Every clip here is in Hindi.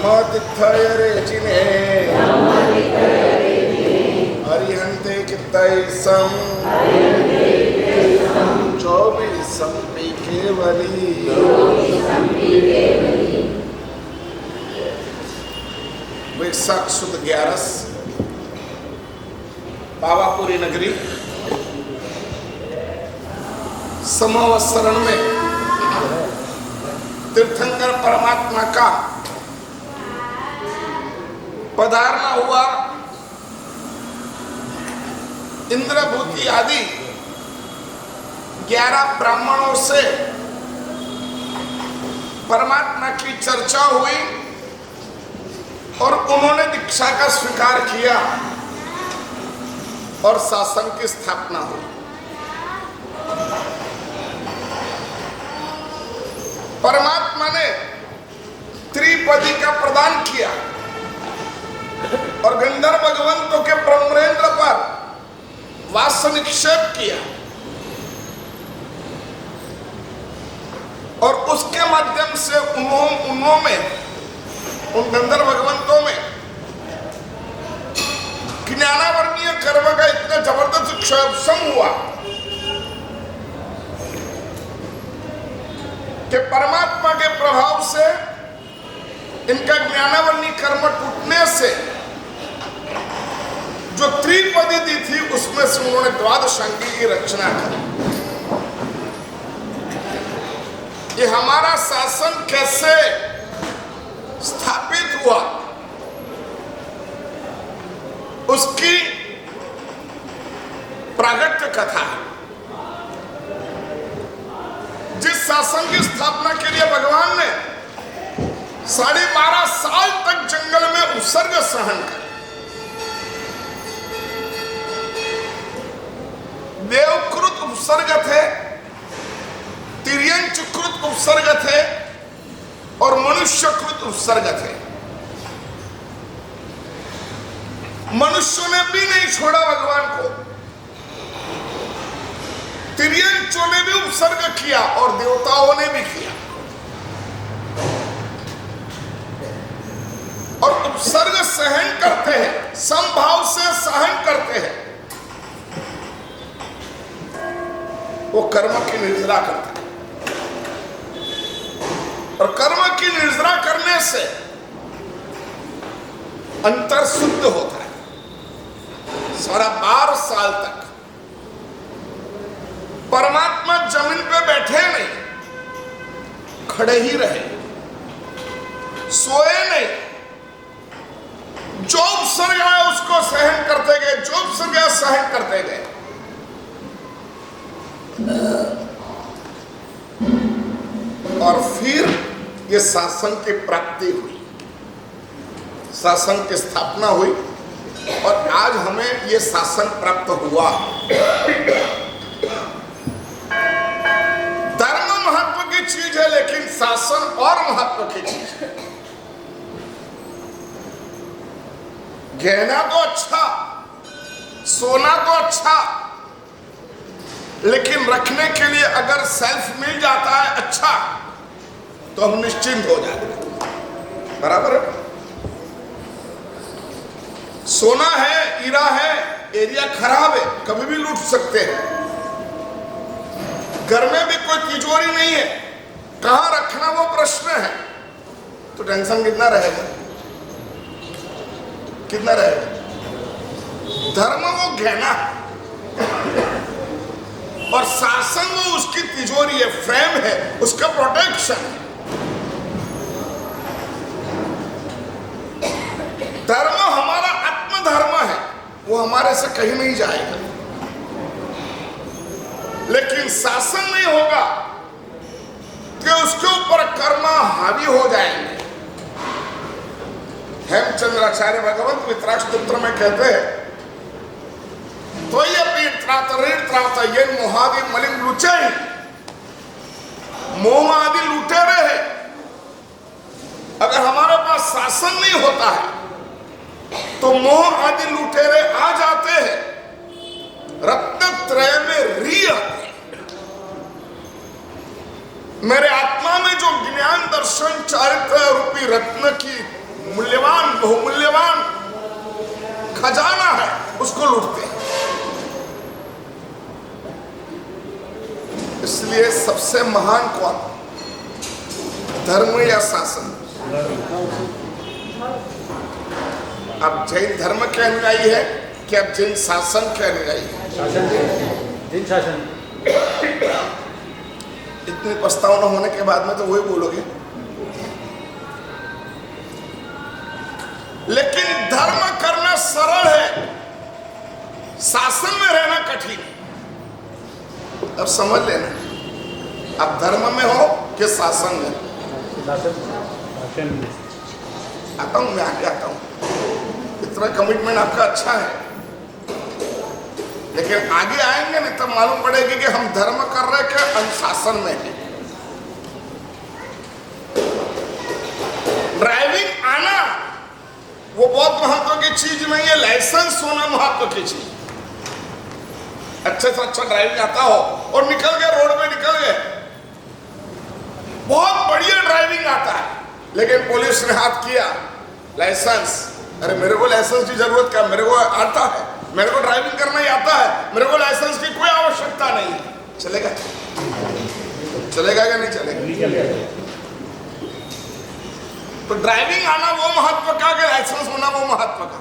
ब्रह्मतिथय रेचिने अरिहंते कित्तैसं चौबीसं पी केवली वैशाख सुद 11 पावापुरी नगरी समवसरण में तीर्थंकर परमात्मा का पधारना हुआ। इंद्रभूति आदि 11 ब्राह्मणों से परमात्मा की चर्चा हुई और उन्होंने दीक्षा का स्वीकार किया और शासन की स्थापना हुई। परमात्मा ने त्रिपदी का प्रदान किया और गंधर्व भगवंतों के ब्रह्मेंद्र पर वास निक्षेप किया और उसके माध्यम से उन्होंने उन गंधर्व भगवंतों में ज्ञानावर्णीय कर्म का इतना जबरदस्त क्षोभसम हुआ कि परमात्मा के प्रभाव से इनका ज्ञानावर्णीय कर्म टूटने से जो त्रिपदी दी थी उसमें से उन्होंने द्वादशांगी की रचना की। ये हमारा शासन कैसे स्थापित हुआ उसकी प्रागट्य कथा। जिस शासन की स्थापना के लिए भगवान ने 12.5 साल तक जंगल में उत्सर्ग सहन कर, देवकृत उपसर्ग थे, तिर्यंचकृत उपसर्ग थे और मनुष्यकृत उपसर्ग थे। मनुष्यों ने भी नहीं छोड़ा भगवान को, तिर्यंचों ने भी उपसर्ग किया और देवताओं ने भी किया। और उपसर्ग सहन करते हैं, समभाव से सहन करते हैं, वो कर्म की निर्जरा करते हैं और कर्म की निर्जरा करने से अंतर शुद्ध होता है। 12.5 साल तक परमात्मा जमीन पे बैठे नहीं, खड़े ही रहे, सोए नहीं, जो उपसर्ग आया उसको सहन करते गए, जो उपसर्ग आया सहन करते गए। और फिर ये शासन की प्राप्ति हुई, शासन की स्थापना हुई और आज हमें ये शासन प्राप्त हुआ। धर्म महत्व की चीज है लेकिन शासन और महत्व की चीज है। गहना तो अच्छा, सोना तो अच्छा, लेकिन रखने के लिए अगर सेल्फ मिल जाता है अच्छा तो हम निश्चिंत हो जाते हैं। बराबर है? सोना है, हीरा है, एरिया खराब है, कभी भी लूट सकते हैं। घर में भी कोई तिजोरी नहीं है, कहां रखना वो प्रश्न है, तो टेंशन कितना रहेगा, कितना रहेगा। धर्म वो गहना है और शासन वो उसकी तिजोरी है, फ्रेम है, उसका प्रोटेक्शन है। धर्म हमारा आत्मधर्म है, वो हमारे से कहीं नहीं जाएगा। लेकिन शासन नहीं होगा कि उसके ऊपर कर्म हावी हो जाएंगे। हेमचंद्राचार्य भगवंत वितरागस्तोत्र में कहते हैं, तो ये मोहादि मलिन लुचे, मोह आदि लुटेरे है। अगर हमारे पास शासन नहीं होता है तो मोह आदि लुटेरे आ जाते हैं, रत्नत्रय में री आते हैं। मेरे आत्मा में जो ज्ञान दर्शन चारित्र रूपी रत्न की मूल्यवान बहुमूल्यवान खजाना है उसको लूटते हैं। इसलिए सबसे महान कौन, धर्म या शासन? अब जैन धर्म के अनुयायी है कि अब जैन शासन के अनुयायी है? जैन शासन। इतनी प्रस्तावना होने के बाद में तो वही बोलोगे। लेकिन धर्म करना सरल है, शासन में रहना कठिन है। अब समझ लेना, अब धर्म में हो कि शासन में? आता हूं मैं, आगे आता हूं। इतना कमिटमेंट आपका अच्छा है, लेकिन आगे आएंगे नहीं तब मालूम पड़ेगी कि हम धर्म कर रहे कि अनुशासन में है। ड्राइविंग आना वो बहुत महत्व की चीज नहीं है, लाइसेंस होना महत्व की चीज। अच्छे से अच्छा ड्राइविंग आता हो और निकल गए, रोड में निकल गए, बहुत बढ़िया ड्राइविंग आता है, लेकिन पुलिस ने हाथ किया लाइसेंस। अरे मेरे को लाइसेंस की जरूरत क्या, मेरे को आता है, मेरे को ड्राइविंग करना ही आता है, मेरे को लाइसेंस की कोई आवश्यकता नहीं है। चलेगा? चलेगा क्या नहीं चलेगा? तो ड्राइविंग आना वो महत्व का कि लाइसेंस होना वो महत्व का?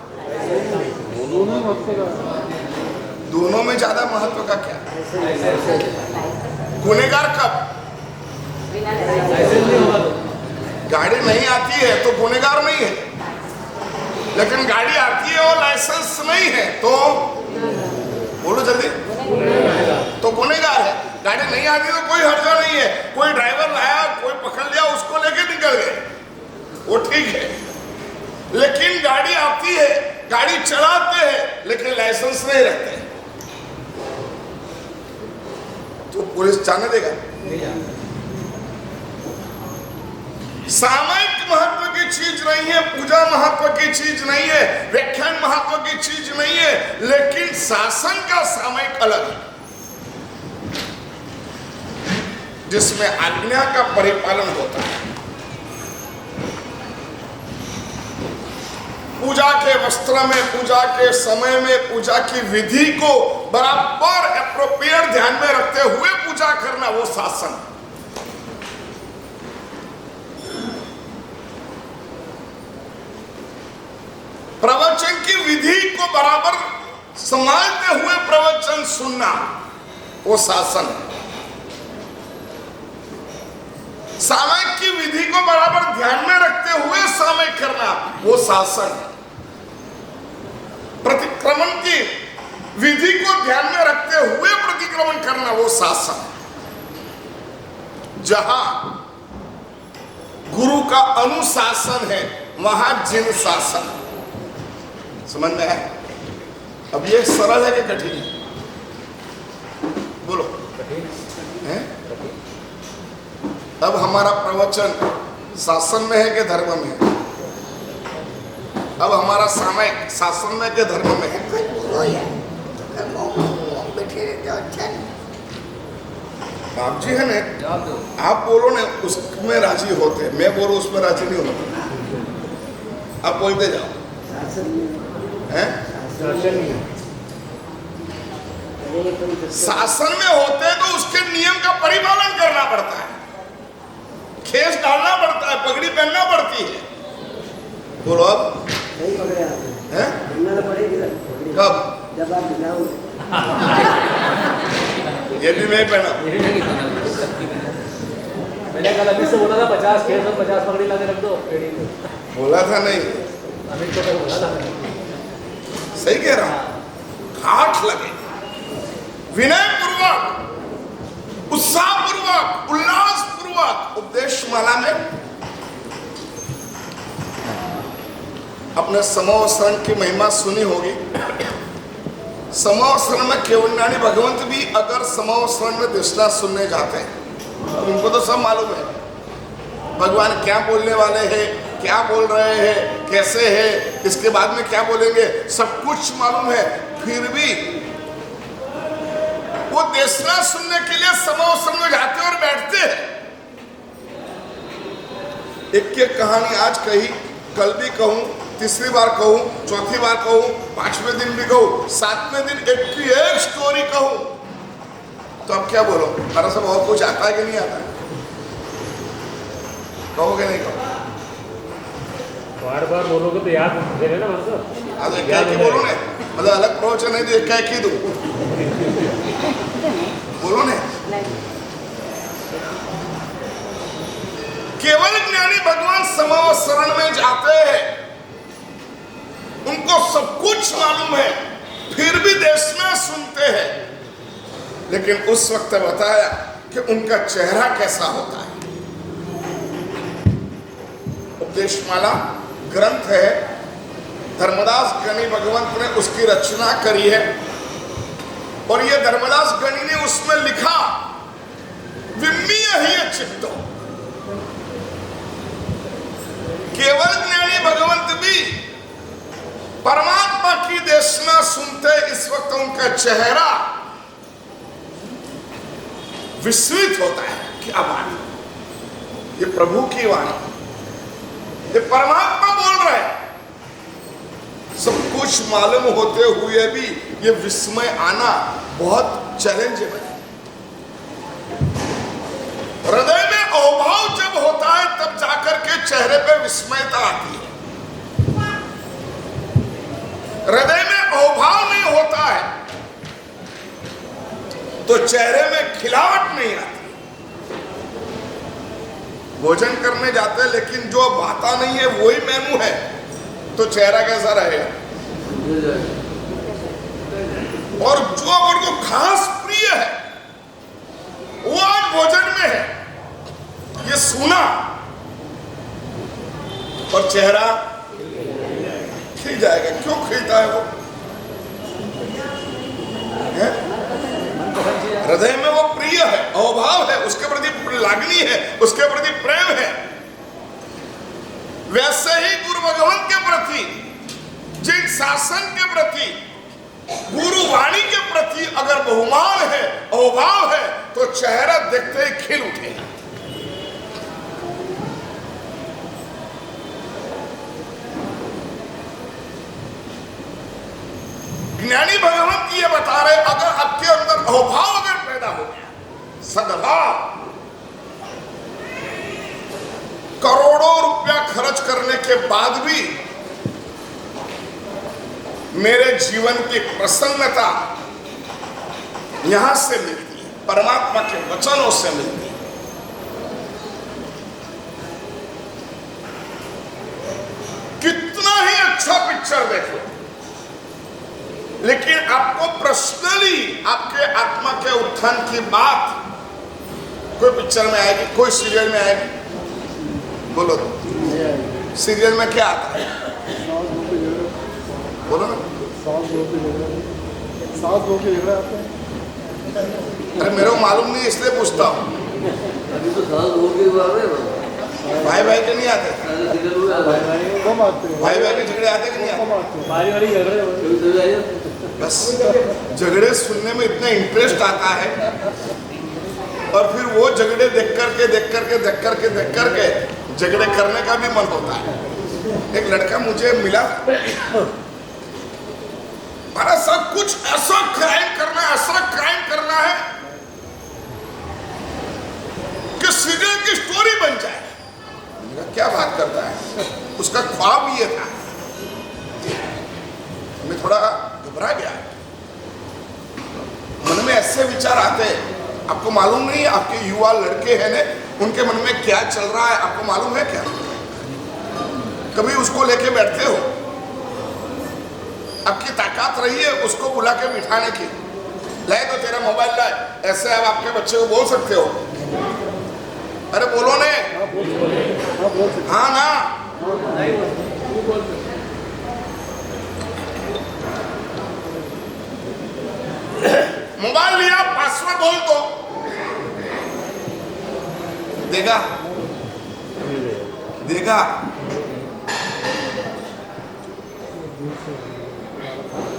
दोनों में ज्यादा महत्व का क्या? गुनहगार कब? गाड़ी नहीं आती है तो गुनहगार नहीं है, लेकिन गाड़ी आती है और लाइसेंस नहीं है तो बोलो जल्दी, तो गुनहगार है। गाड़ी नहीं आती तो कोई हर्जा नहीं है, कोई ड्राइवर लाया, कोई पकड़ लिया, उसको लेके निकल गए, वो ठीक है। लेकिन गाड़ी आती है, गाड़ी चलाते हैं, लेकिन लाइसेंस नहीं रखते, तो पुलिस जाने देगा? सामायिक महत्व की चीज नहीं है, पूजा महत्व की चीज नहीं है, व्याख्यान महत्व की चीज नहीं है, लेकिन शासन का सामायिक अलग है, जिसमें आज्ञा का परिपालन होता है। पूजा के वस्त्र में, पूजा के समय में, पूजा की विधि को बराबर एप्रोप्रिएट ध्यान में रखते हुए पूजा करना, वो शासन। प्रवचन की विधि को बराबर संभालते हुए प्रवचन सुनना, वो शासन है। सामयिक की विधि को बराबर ध्यान में रखते हुए सामयिक करना, वो शासन है। प्रतिक्रमण की विधि को ध्यान में रखते हुए प्रतिक्रमण करना, वो शासन है। जहां गुरु का अनुशासन है वहां जिन शासन। समझ में आया? अब ये सरल है कि कठिन है? बोलो। है? अब हमारा प्रवचन शासन में है कि धर्म में है? अब हमारा सामयिक शासन में कि धर्म में है? आप जी है ना, आप बोलो ना उसमें राजी होते, मैं बोलो उसमें राजी नहीं होता। आप बोलते जाओ। हैं? शासन में होते हैं तो उसके नियम का परिपालन करना पड़ता है, खेस डालना पड़ता है, पगड़ी पहनना पड़ती है। बोलो अब हैं? कब? जब आप ये भी मैं पहना। मैंने कल अभी से बोला था 50 खेस और 50 पगड़ी लगे रख दो। बोला था नहीं? अमित को तो बोला था। सही कह रहा हूं, घाट लगे, विनय पूर्वक, उत्साह पूर्वक, उल्लास पूर्वक उपदेश माला में अपने समोवसरण की महिमा सुनी होगी। समोवसरण में केवल्याणी भगवंत भी अगर समोवसरण में दृष्टा सुनने जाते हैं, अब उनको तो सब मालूम है भगवान क्या बोलने वाले हैं, क्या बोल रहे हैं, कैसे है, इसके बाद में क्या बोलेंगे, सब कुछ मालूम है। फिर भी वो देशना सुनने के लिए समोवसरण में जाते और बैठते हैं। एक कहानी आज कही कल भी कहूं, तीसरी बार कहूं, चौथी बार कहूं, 5वें दिन भी कहूं, 7वें दिन एक की एक स्टोरी कहूं, तो अब क्या बोलो? हमारा सब और कुछ आता है कि नहीं आता है? कहोगे नहीं कहो? बार बार बोलोगे तो याद रहेगा ना मतलब। आज एक ही बोलो ने, मतलब अलग प्रवचन नहीं तो एक ही दो बोलो ने। केवल ज्ञानी भगवान समाव शरण में जाते हैं, उनको सब कुछ मालूम है, फिर भी देश में सुनते हैं, लेकिन उस वक्त बताया कि उनका चेहरा कैसा होता है। उपदेशमाला ग्रंथ है, धर्मदास गणी भगवंत ने उसकी रचना करी है, और ये धर्मदास गणी ने उसमें लिखा विम्मीय ही चित्तो। केवल ज्ञानी भगवंत भी परमात्मा की देशना सुनते, इस वक्त उनका चेहरा विस्मित होता है। क्या वाणी, ये प्रभु की वाणी, ये परमात्मा बोल रहे हैं। सब कुछ मालूम होते हुए भी ये विस्मय आना बहुत चैलेंजेबल है। हृदय में अभाव जब होता है तब जाकर के चेहरे पे विस्मयता आती है। हृदय में अभाव नहीं होता है तो चेहरे में खिलावट नहीं आती। भोजन करने जाते हैं लेकिन जो बाता नहीं है वही मेनू है, तो चेहरा कैसा रहेगा? और जो अगर को खास प्रिय है वो आज भोजन में है, ये सुना और चेहरा खिल जाएगा। क्यों खिलता है वो? हृदय में वो प्रिय है, अभाव है, उसके प्रति लागनी है, उसके प्रति प्रेम है। वैसे ही गुरु भगवंत के प्रति, जिन शासन के प्रति, गुरु वाणी के प्रति अगर बहुमान है, अभाव है, तो चेहरा देखते ही खिल उठेगा। ज्ञानी भगवंत ये बता रहे, अगर आपके अंदर अभाव अगर पैदा हो गया, सद्भाव, करोड़ों रुपया खर्च करने के बाद भी मेरे जीवन की प्रसन्नता यहां से मिलती है, परमात्मा के वचनों से मिलती है। कितना ही अच्छा पिक्चर देखो, लेकिन आपको पर्सनली आपके आत्मा के उत्थान की बात कोई पिक्चर में आएगी, कोई सीरियल में आएगी? बोलो तो, सीरियल में क्या आता है? बोलो ना। अरे मेरे को मालूम नहीं इसलिए पूछता हूँ। भाई भाई के नहीं आते? भाई भाई के झगड़े आते कि नहीं आते? बस झगड़े सुनने में इतना इंटरेस्ट आता है, और फिर वो झगड़े देख करके झगड़े करने का भी मन होता है। एक लड़का मुझे मिला, हमारा सब कुछ ऐसा क्राइम करना है कि सीरियल की स्टोरी बन जाए। क्या बात करता है? उसका ख्वाब ये था। मैं थोड़ा घबरा गया, मन में ऐसे विचार आते हैं। आपको मालूम नहीं, आपके युवा लड़के हैं ने, उनके मन में क्या चल रहा है आपको मालूम है क्या? कभी उसको लेके बैठते हो? आपकी ताकत रही है उसको बुला के बिठाने की, लाए तो तेरा मोबाइल लाए, ऐसे आप आपके बच्चे को बोल सकते हो? अरे बोलो ने। हाँ ना, मोबाइल लिया, पासवर्ड बोल तो देगा?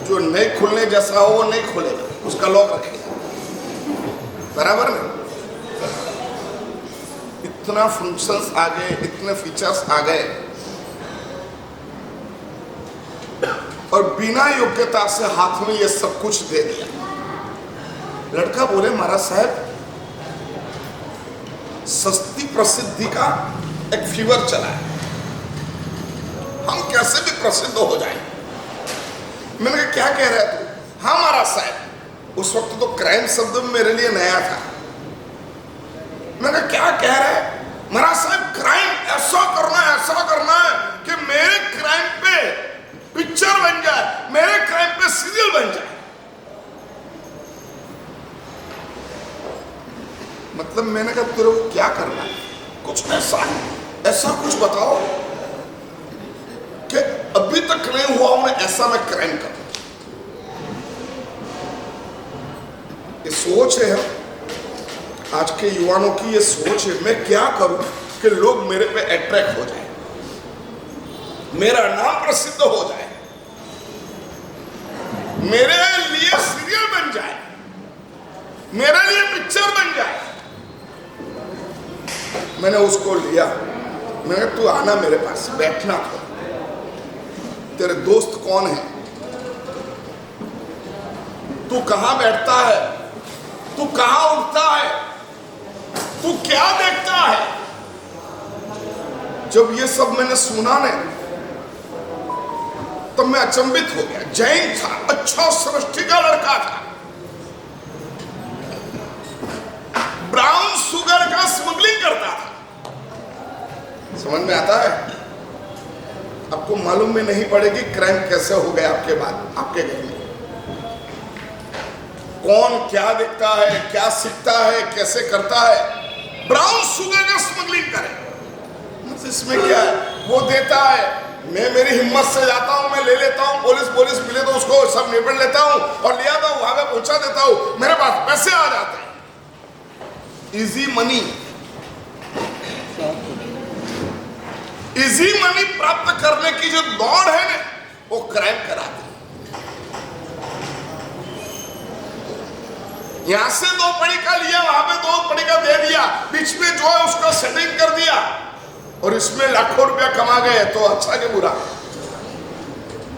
जो नहीं खुलने जैसा हो वो नहीं खुलेगा, उसका लॉक रखेगा। बराबर ना? इतना फंक्शंस आ गए, इतने फीचर्स आ गए बिना योग्यता से हाथ में ये सब कुछ दे दिया। लड़का बोले महाराज साहब सस्ती प्रसिद्धि का एक फीवर चला है, हम कैसे भी प्रसिद्ध हो जाए। मैंने कहा क्या कह रहा है तू? हाँ महाराज साहब, उस वक्त तो क्राइम शब्द मेरे लिए नया था। मैंने कहा क्या कह रहा है? महाराज साहब क्राइम ऐसा करना है कि मेरे क्राइम पे पिक्चर बन जाए, मेरे क्राइम पे सीरियल बन जाए। मतलब मैंने कहा तेरे को क्या करना है? कुछ ऐसा कुछ बताओ कि अभी तक नहीं हुआ मैं ऐसा मैं क्राइम करूं। ये सोच है आज के युवाओं की, ये सोच है मैं क्या करूं कि लोग मेरे पे अट्रैक्ट हो जाए, मेरा नाम प्रसिद्ध हो जाए, मेरे लिए सीरियल बन जाए, मेरे लिए पिक्चर बन जाए। मैंने उसको लिया, मैंने तू आना मेरे पास, बैठना था, तेरे दोस्त कौन है, तू कहां बैठता है, तू कहां उठता है, तू क्या देखता है। जब ये सब मैंने सुना ने तब मैं अचंभित हो गया। जैन था, अच्छा सृष्टि का लड़का था, ब्राउन शुगर का स्मगलिंग करता था। समझ में आता है? आपको मालूम में नहीं पड़ेगी क्राइम कैसे हो गया आपके बाद, आपके घर में कौन क्या देखता है, क्या सीखता है, कैसे करता है। ब्राउन शुगर का स्मगलिंग करे, इसमें क्या है? वो देता है, मैं मेरी हिम्मत से जाता हूं, मैं ले लेता हूं, पुलिस मिले तो उसको सब निपट लेता हूं और ले आता हूं, वहां पे पहुंचा देता हूं, मेरे पास पैसे आ जाते हैं। इजी मनी प्राप्त करने की जो दौड़ है ना, वो क्राइम कराती है। यहां से 2 पड़ी का लिया, वहां पे 2 पड़ी का दे दिया, बीच में जो है उसका सेटिंग कर दिया और इसमें लाखों रुपया कमा गए। तो अच्छा कि बुरा?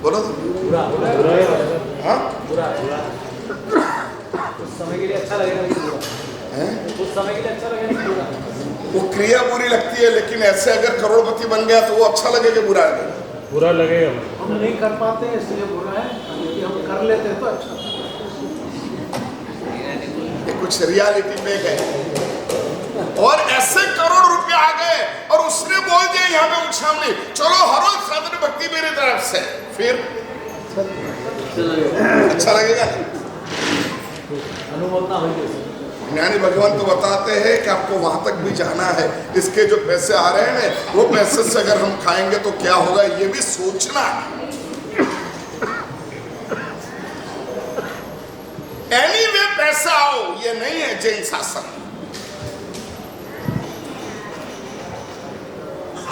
बोलो तो बुरा हाँ बुरा कुछ समय के लिए अच्छा लगेगा, कुछ समय के लिए अच्छा लगेगा बुरा। वो क्रिया बुरी लगती है, लेकिन ऐसे अगर करोड़पति बन गया तो वो अच्छा लगेगा बुरा लगेगा? बुरा लगेगा। हम नहीं कर पाते हैं इसलिए बुरा है, यदि हम कर लेते हैं तो अच्छा। ये कुछ रियलिटी पे है। और ऐसे करोड़ रुपए आ गए और उसने बोल दिया यहाँ पे उछामनी, चलो हर रोज साधन भक्ति मेरी तरफ से, फिर अच्छा लगेगा? अनुमोदना होगी। ज्ञानी भगवान तो बताते हैं कि आपको वहां तक भी जाना है, इसके जो पैसे आ रहे हैं ना, वो पैसे से अगर हम खाएंगे तो क्या होगा, ये भी सोचना है। एनीवे पैसा आओ, ये नहीं है जैन शासन।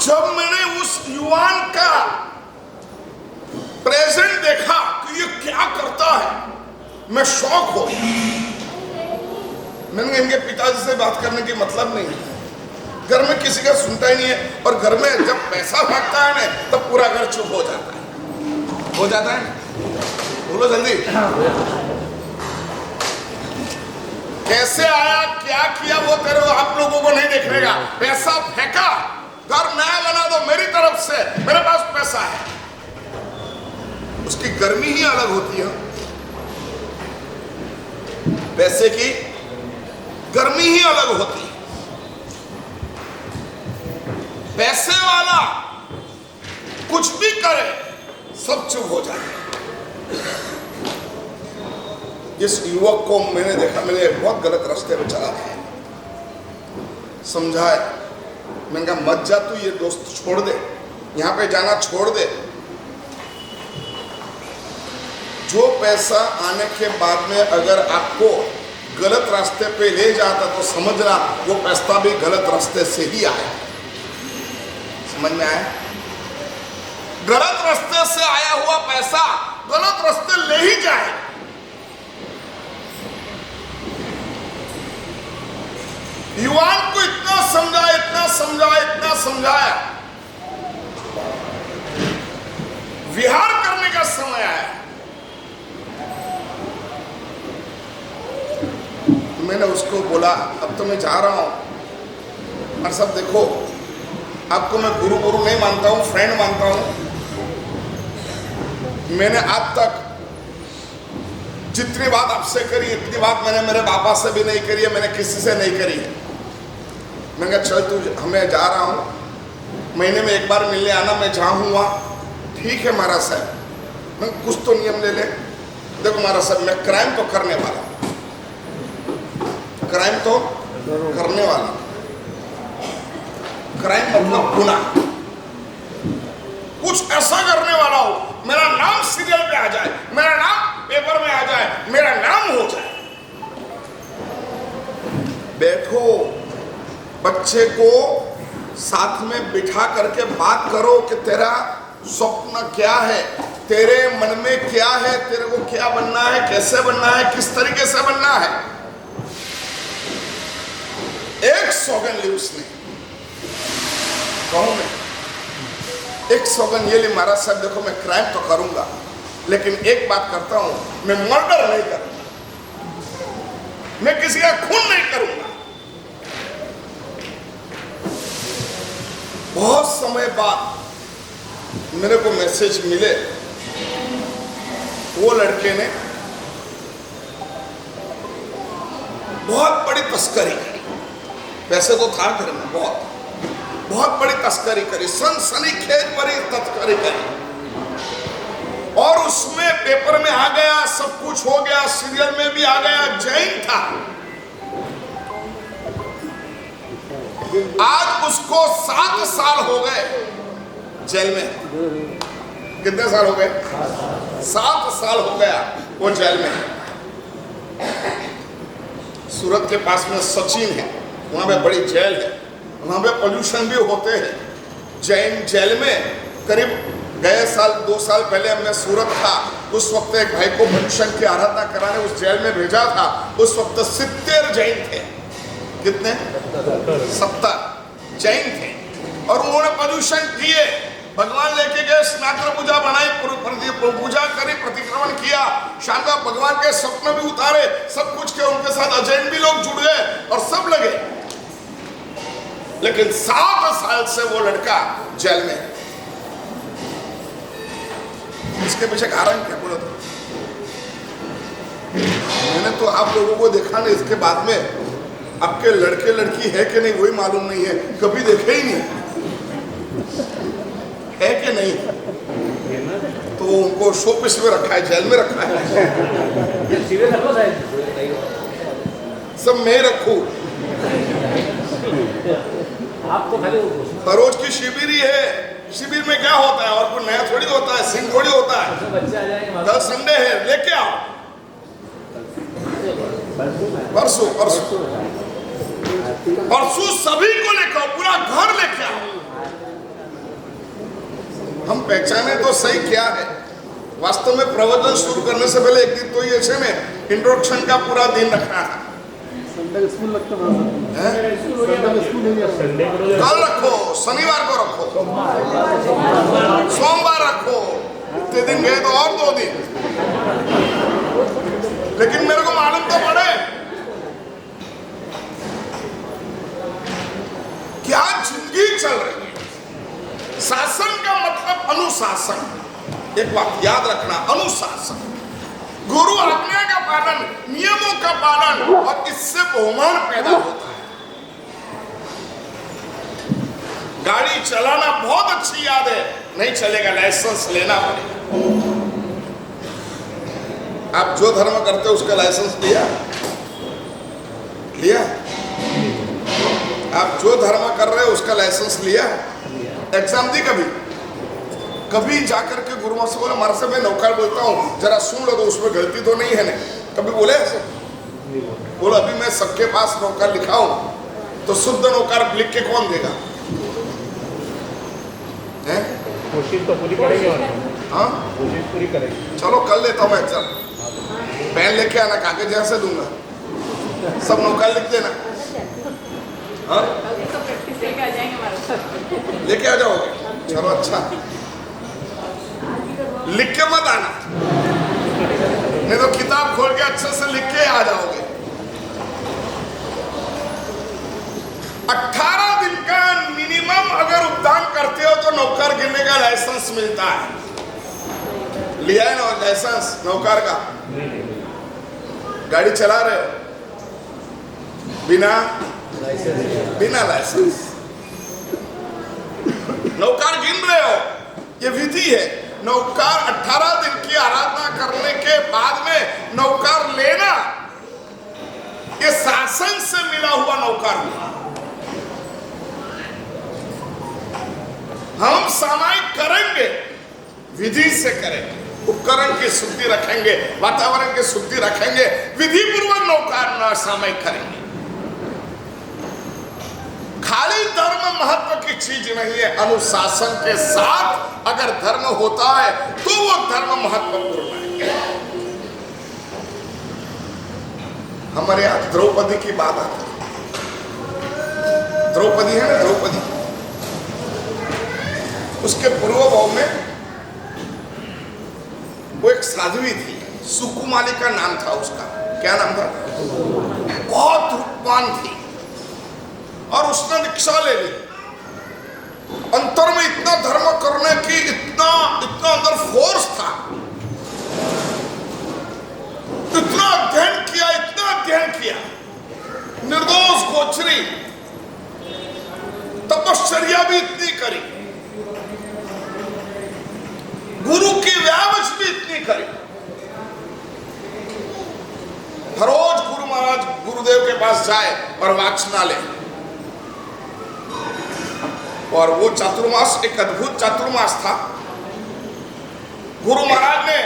जब मैंने उस युवान का प्रेजेंट देखा कि ये क्या करता है, मैं शॉक हो गया। मैंने इनके पिताजी से बात करने की मतलब नहीं है, घर में किसी का सुनता ही नहीं है, और घर में जब पैसा भागता है ना तब पूरा घर चुप हो जाता है। हो जाता है? बोलो जल्दी। कैसे आया, क्या किया, वो तेरे आप लोगों को नहीं देखने का। पैसा फेंका, घर नया बना दो मेरी तरफ से, मेरे पास पैसा है। उसकी गर्मी ही अलग होती है, पैसे की गर्मी ही अलग होती है। पैसे वाला कुछ भी करे सब चुप हो जाए। जिस युवक को मैंने देखा, मैंने बहुत गलत रास्ते पे चला गया, समझाया, मैंने कहा मत जा तू, ये दोस्त छोड़ दे, यहाँ पे जाना छोड़ दे। जो पैसा आने के बाद में अगर आपको गलत रास्ते पे ले जाता तो समझना वो पैसा भी गलत रास्ते से ही आया। समझ में आया? गलत रास्ते से आया हुआ पैसा गलत रास्ते ले ही जाए। युवान को इतना समझाया, इतना समझाया, इतना समझाया, विहार करने का समय आया। मैंने उसको बोला अब तो मैं जा रहा हूँ। और सब देखो, आपको मैं गुरु नहीं मानता हूँ, फ्रेंड मानता हूँ। मैंने आज तक जितनी बात आपसे करी इतनी बात मैंने मेरे पापा से भी नहीं करी है, मैंने किसी से नहीं करी है। मैंने कहा चल तू, मैं जा रहा हूँ, महीने में एक बार मिलने आना, मैं जहाँ हूँ वहाँ। ठीक है महाराज साहब, मैं कुछ तो नियम ले ले। देखो महाराज साहब, मैं क्राइम तो करने वाला, क्राइम तो करने वाला, क्राइम मतलब गुनाह, कुछ ऐसा करने वाला हो, मेरा नाम सीरियल पे आ जाए, मेरा नाम पेपर में आ जाए, मेरा नाम हो जाए। बैठो, बच्चे को साथ में बिठा करके बात करो कि तेरा स्वप्न क्या है, तेरे मन में क्या है, तेरे को क्या बनना है, कैसे बनना है, किस तरीके से बनना है। एक सौगन ली उसने, कहूं मैं, एक सौगन ये ली महाराज साहब, देखो मैं क्राइम तो करूंगा लेकिन एक बात करता हूं, मैं मर्डर नहीं करूंगा, मैं किसी का खून नहीं करूंगा। बहुत समय बाद मेरे को मैसेज मिले, वो लड़के ने बहुत बड़ी तस्करी करी, पैसे तो था घर में, बहुत बड़ी तस्करी करी, सनसनीखेज भरी तस्करी करी। और उसमें पेपर में आ गया, सब कुछ हो गया, सीरियल में भी आ गया, जैन था। आज उसको 7 साल हो गए जेल में। कितने साल हो गए? 7 साल हो गया वो जेल में। सूरत के पास में सचिन है, वहां पे बड़ी जेल है, वहां पे पोल्यूशन भी होते हैं। जैन जेल में करीब गए साल 2 साल पहले मैं सूरत था, उस वक्त एक भाई को पोल्यूशन की आराधना कराने उस जेल में भेजा था। उस वक्त 70 जैन थे। कितने? 70 जैन थे। और उन्होंने पोल्यूशन किए, भगवान लेके गए, स्नात्र पूजा बनाई, पूजा करी, प्रतिक्रमण किया, शानदार भगवान के स्वप्न भी उतारे, सब कुछ किया। उनके साथ अजैन भी लोग जुड़ गए और सब लगे। लेकिन 7 साल से वो लड़का जेल में। इसके पीछे कारण क्या बोलो तो? मैंने तो आप लोगों को देखा नहीं, इसके बाद में आपके लड़के लड़की है कि नहीं वही मालूम नहीं है, कभी देखे ही नहीं है कि नहीं। तो उनको शो पीस में रखा है, जेल में रखा है। सब मैं रखूं, आपको खाली रोज की शिविर ही है। शिविर में क्या होता है और कोई नया थोड़ी होता है, सिंह थोड़ी होता है। बच्चे आ जाएंगे, कल संडे है, लेके आओ। परसों सभी को लेकर आओ, पूरा घर लेके आओ। हम पहचाने तो सही क्या है। वास्तव में प्रवचन शुरू करने से पहले एक दिन तो ये ऐसे में इंट्रोडक्शन का पूरा दिन रखना था। संडे स्कूल लगता है, संडे कल रखो, शनिवार को रखो, सोमवार रखो, इतने दिन गए तो और 2 दिन। लेकिन मेरे को मालूम तो पड़े क्या जिंदगी चल रही है। शासन का मतलब अनुशासन। एक बात याद रखना, अनुशासन, गुरु आज्ञा का पालन, नियमों का पालन, और इससे बहुमान पैदा होता है। गाड़ी चलाना बहुत अच्छी याद है, नहीं चलेगा, लाइसेंस लेना पड़ेगा। आप जो धर्म करते हो उसका लाइसेंस लिया? आप जो धर्म कर रहे हो उसका लाइसेंस लिया? एग्जाम दी कभी जाकर के गुरुओं से बोला मारा से मैं नौकर बोलता हूँ, जरा सुन लो तो उसमें गलती तो नहीं है ना? कभी बोले ऐसे? बोलो अभी मैं सबके पास नौकर लिखा हूँ तो शुद्ध नौकर लिख के कौन देगा? कोशिश तो पूरी करेंगे। हाँ, कोशिश पूरी करेंगे। चलो कर लेता हूँ मैं एग्जाम। पेन लेके आना, कागज यहाँ से दूंगा, सब नौकर लिख देना। हाँ, लेके आ जाओगे? चलो अच्छा, लिख के मत आना, नहीं तो किताब खोल के अच्छे से लिख के आ जाओगे। मिलता है। लिया है ना लाइसेंस नौकार का? गाड़ी चला रहे हो बिना लाइसेंस, नौकार गिन रहे हो, ये विधि है। नौकार 18 दिन की आराधना करने के बाद में नौकार लेना, ये शासन से मिला हुआ नौकार हुआ। हम सामायिक करेंगे, विधि से करेंगे, उपकरण की शुद्धि रखेंगे, वातावरण की शुद्धि रखेंगे, विधि पूर्वक नौकार सामायिक करेंगे। खाली धर्म महत्व की चीज नहीं है, अनुशासन के साथ अगर धर्म होता है तो वो धर्म महत्वपूर्ण है। हमारे यहां द्रौपदी की बात आती है। द्रौपदी है ना, द्रौपदी, उसके पूर्व भाव में वो एक साध्वी थी, सुकुमाली का नाम था उसका। क्या नाम था? बहुत रूपवान थी और उसने दीक्षा ले ली। अंतर में इतना धर्म करने की इतना अंदर फोर्स था, इतना अध्ययन किया, निर्दोष गोचरी, तपश्चर्या भी इतनी करी, गुरु की व्यावच भी इतनी करी। हर रोज गुरु महाराज गुरुदेव के पास जाए और वाचना ले। और वो चातुर्मास एक अद्भुत चातुर्मास था। गुरु महाराज ने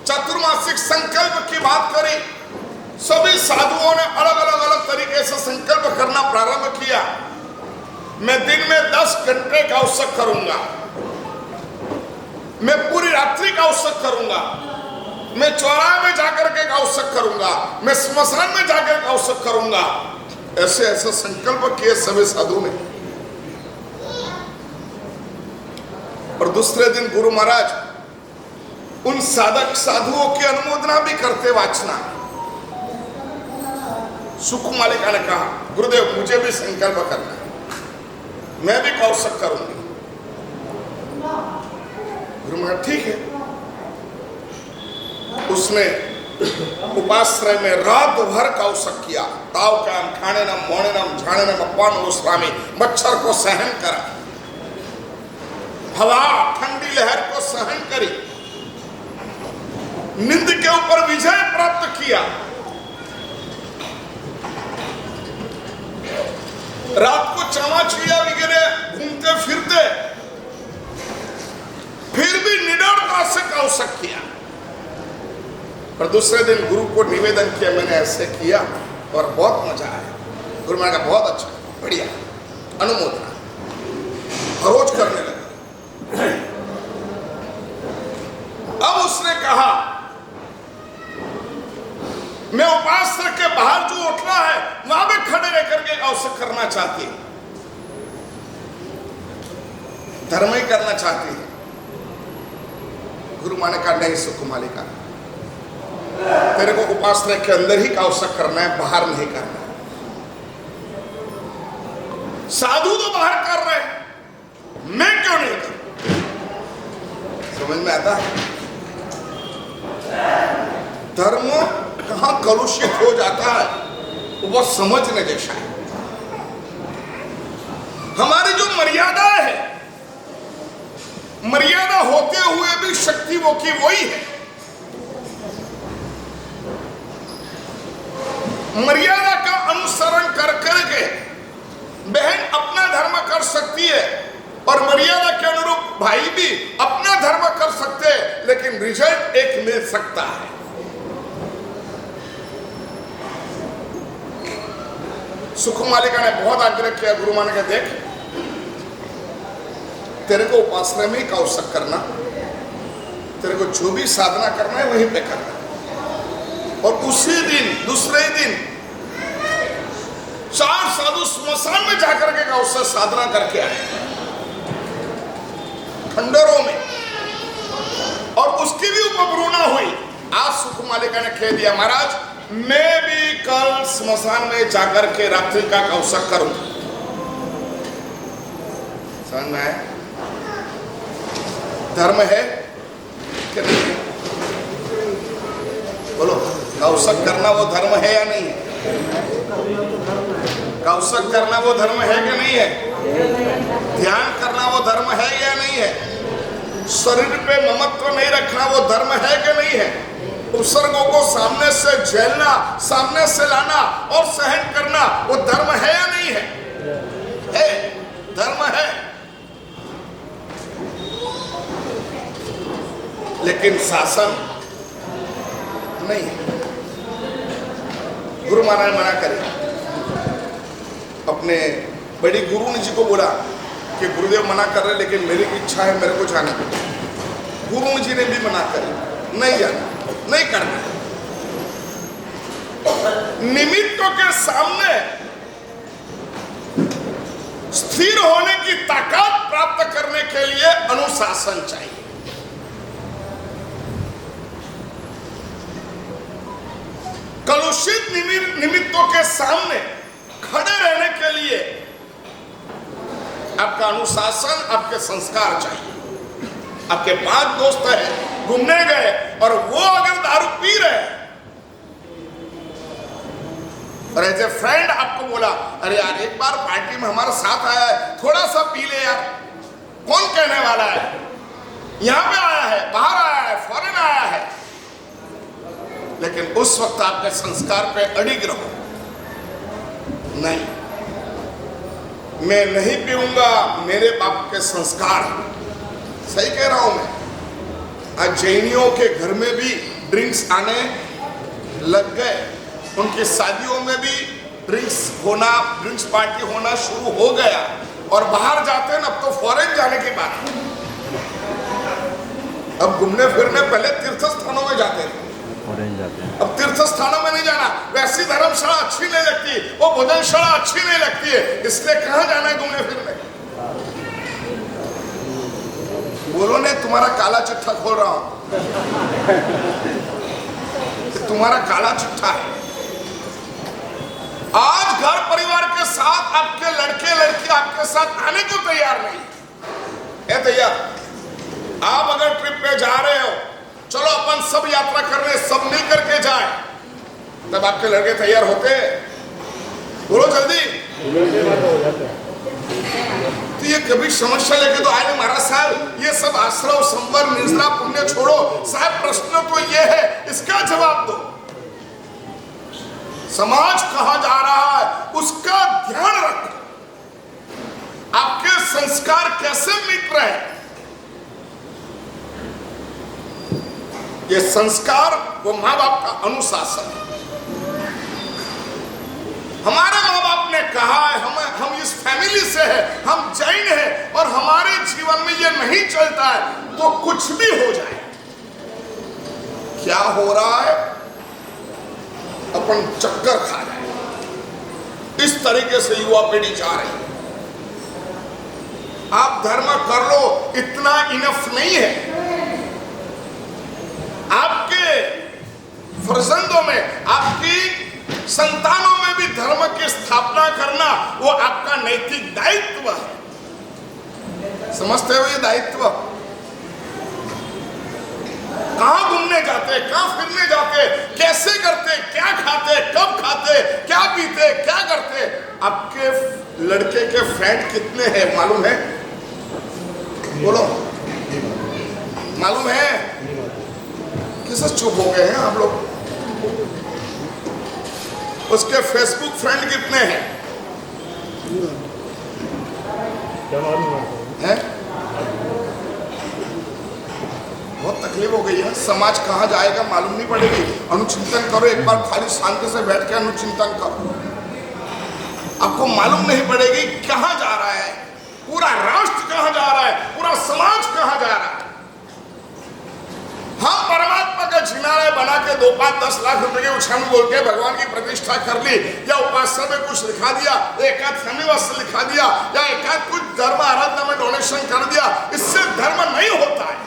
चातुर्मासिक संकल्प की बात करी। सभी साधुओं ने अलग अलग तरीके से संकल्प करना प्रारंभ किया। मैं दिन में 10 घंटे का उत्सव करूंगा, मैं पूरी रात्रि का उत्सव करूंगा, मैं चौराहे में जाकर के का उत्सव करूंगा, मैं स्मशान में जाकर का उत्सव करूंगा। ऐसे ऐसे संकल्प किए सभी साधु ने। और दूसरे दिन गुरु महाराज उन साधक साधुओं की अनुमोदना भी करते वाचना। सुकुमालिका ने कहा, गुरुदेव मुझे भी संकल्प करना है, मैं भी कौशक करूंगी। गुरु महाराज ठीक है। उसने उपाश्रय में रात भर कौशक किया। ताव काम खाने नम मोने नम झाने नम अपान स्वामी, मच्छर को सहन करा, हवा ठंडी लहर को सहन करी, नींद के ऊपर विजय प्राप्त किया। रात को चमाचिया वगैरह घूमते फिरते फिर भी निडरता से कौशक किया। पर दूसरे दिन गुरु को निवेदन किया, मैंने ऐसे किया और बहुत मजा आया। गुरु महाराज का बहुत अच्छा, बढ़िया, अनुमोदना। रोज करने लगा। अब उसने कहा, मैं उपासना के बाहर जो उठना है वहां पे खड़े रह करके कौशक करना चाहती है, धर्म ही करना चाहती है। गुरु माने का नहीं, सुकुमालिका, तेरे को उपासना के अंदर ही कौशक करना है, बाहर नहीं करना है। साधु तो बाहर कर रहे हैं, मैं क्यों नहीं करूं? समझ में आता है? धर्म कहां कलुषित हो जाता है वो बहुत समझने जैसा है। हमारी जो मर्यादा है, मर्यादा होते हुए भी शक्ति वो की वही है। मर्यादा का अनुसरण कर करके बहन अपना धर्म कर सकती है और मर्यादा के अनुरूप भाई भी अपना धर्म कर सकते हैं, लेकिन रिजल्ट एक मिल सकता है। सुकुमालिका ने बहुत आग्रह किया। गुरु मान के देख, तेरे को उपासना में ही कौशक करना, तेरे को जो भी साधना करना है वहीं पे करना। और उसी दिन दूसरे दिन 4 साधु स्मशान में जाकर के कौशक साधना करके आए, खंडरों में, और उसकी भी उपप्रूणा हुई। आज सुकुमालिका ने कह दिया, महाराज मैं भी कल स्मशान में जाकर के रात्रि का कौशक करूंगा। समझ में आया? धर्म है कि नहीं है? बोलो, कौशक करना वो धर्म है या नहीं है? कौशक करना वो धर्म है कि नहीं है? ध्यान करना वो धर्म है या नहीं है? शरीर पे ममत्व नहीं रखना वो धर्म है कि नहीं है? उपसर्गों को सामने से झेलना, सामने से लाना और सहन करना वो धर्म है या नहीं है? है, धर्म है। लेकिन शासन नहीं है। गुरु महाराज मना करे। अपने बड़ी गुरु जी को बोला कि गुरुदेव मना कर रहे लेकिन मेरी इच्छा है, मेरे को जाना। गुरु जी ने भी मना कर, नहीं जाना, नहीं करना। निमित्तों के सामने स्थिर होने की ताकत प्राप्त करने के लिए अनुशासन चाहिए। कलुषित निमित्तों के सामने खड़े रहने के लिए आपका अनुशासन, आपके संस्कार चाहिए। आपके 5 दोस्त हैं, घूमने गए और वो अगर दारू पी रहे हैं और एज ए फ्रेंड आपको बोला, अरे यार एक बार पार्टी में हमारे साथ आया है, थोड़ा सा पी ले यार। कौन कहने वाला है? यहां पे आया है, बाहर आया है, फॉरेन आया है। लेकिन उस वक्त आपके संस्कार पे अड़िग रहो। नहीं, मैं नहीं पीऊंगा, मेरे बाप के संस्कार। सही कह रहा हूं मैं। आज जैनियों के घर में भी ड्रिंक्स आने लग गए। उनकी शादियों में भी ड्रिंक्स पार्टी होना शुरू हो गया। और बाहर जाते हैं ना, अब तो फॉरेन जाने की बात। अब घूमने फिरने पहले तीर्थ स्थानों में जाते थे, अब तीर्थ स्थानों में नहीं जाना। वैसी धर्मशाला अच्छी नहीं लगती, वो भोजनशाला अच्छी नहीं लगती है, इसलिए कहां जाना है घूमने फिरने? बोलो ने, तुम्हारा काला चिट्ठा खोल रहा हूं। तुम्हारा काला चिट्ठा है। आज घर परिवार के साथ आपके लड़के लड़की आपके साथ आने को तैयार नहीं है। तैयार? आप अगर ट्रिप पे जा रहे हो, चलो अपन सब यात्रा करने, सब मिल करके जाए, तब आपके लड़के तैयार होते हैं? बोलो जल्दी। तो ये कभी समस्या लेके तो आए नहीं महाराज साहब, ये सब आश्रव संवर निर्जला पुण्य छोड़ो साहब। प्रश्न तो ये है, इसका जवाब दो। समाज कहां जा रहा है उसका ध्यान रखो। आपके संस्कार कैसे मिट रहे हैं? ये संस्कार वो माँ बाप का अनुशासन है। हमारे माँ बाप ने कहा है, हम इस फैमिली से है, हम जैन हैं और हमारे जीवन में ये नहीं चलता है तो कुछ भी हो जाए। क्या हो रहा है? अपन चक्कर खा जाए। इस तरीके से युवा पीढ़ी जा रही है। आप धर्म कर लो, इतना इनफ नहीं है। आपके फर्जंदों में, आपकी संतानों में भी धर्म की स्थापना करना वो आपका नैतिक दायित्व है। समझते हो ये दायित्व? कहां घूमने जाते, कहां फिरने जाते, कैसे करते, क्या खाते, कब खाते, क्या पीते, क्या करते? आपके लड़के के फ्रेंड कितने हैं मालूम है? बोलो, मालूम है? किसे चुप हो गए हैं आप लोग? उसके फेसबुक फ्रेंड कितने हैं? हैं? बहुत तकलीफ हो गई है। समाज कहां जाएगा मालूम नहीं पड़ेगी। अनुचिंतन करो एक बार, खाली शांति से बैठ के अनुचिंतन करो। आपको मालूम नहीं पड़ेगी कहां जा रहा है, पूरा राष्ट्र कहां जा रहा है, पूरा समाज कहां जा रहा है। हम परमात्मा का झिनारा बना के 2, 5, 10 लाख रुपए के उछाल बोल के भगवान की प्रतिष्ठा कर ली, या उपासना में कुछ लिखा दिया, एकाध फैमिली वस्त्र लिखा दिया, या एकाध कुछ धर्म आराधना में डोनेशन कर दिया, इससे धर्म नहीं होता है।